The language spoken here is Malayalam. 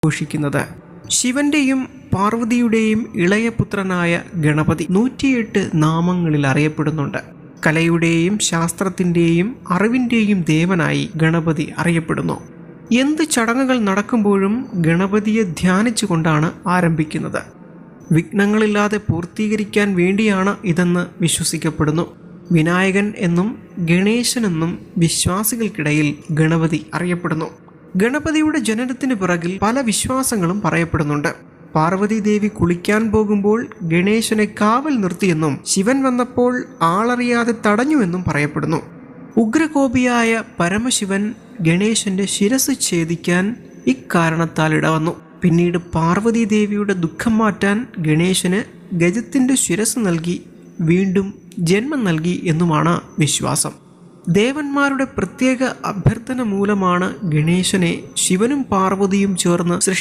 ഘോഷിക്കുന്നത്. ശിവന്റെയും പാർവതിയുടെയും ഇളയ പുത്രനായ ഗണപതി 108 നാമങ്ങളിൽ അറിയപ്പെടുന്നുണ്ട്. കലയുടെയും ശാസ്ത്രത്തിൻ്റെയും അറിവിൻ്റെയും ദേവനായി ഗണപതി അറിയപ്പെടുന്നു. എന്ത് ചടങ്ങുകൾ നടക്കുമ്പോഴും ഗണപതിയെ ധ്യാനിച്ചുകൊണ്ടാണ് ആരംഭിക്കുന്നത്. വിഘ്നങ്ങളില്ലാതെ പൂർത്തീകരിക്കാൻ വേണ്ടിയാണ് ഇതെന്ന് വിശ്വസിക്കപ്പെടുന്നു. വിനായകൻ എന്നും ഗണേശനെന്നും വിശ്വാസികൾക്കിടയിൽ ഗണപതി അറിയപ്പെടുന്നു. ഗണപതിയുടെ ജനനത്തിന് പിറകിൽ പല വിശ്വാസങ്ങളും പറയപ്പെടുന്നുണ്ട്. പാർവതി ദേവി കുളിക്കാൻ പോകുമ്പോൾ ഗണേശനെ കാവൽ നിർത്തിയെന്നും ശിവൻ വന്നപ്പോൾ ആളറിയാതെ തടഞ്ഞുവെന്നും പറയപ്പെടുന്നു. ഉഗ്രകോപിയായ പരമശിവൻ ഗണേശന്റെ ശിരസ് ഛേദിക്കാൻ ഇക്കാരണത്താൽ ഇടവന്നു. പിന്നീട് പാർവതി ദേവിയുടെ ദുഃഖം മാറ്റാൻ ഗണേശന് ഗജത്തിന്റെ ശിരസ് നൽകി വീണ്ടും ജന്മം നൽകി എന്നുമാണ് വിശ്വാസം. ദേവന്മാരുടെ പ്രത്യേക അഭ്യർത്ഥന മൂലമാണ് ഗണേശനെ ശിവനും പാർവതിയും ചേർന്ന്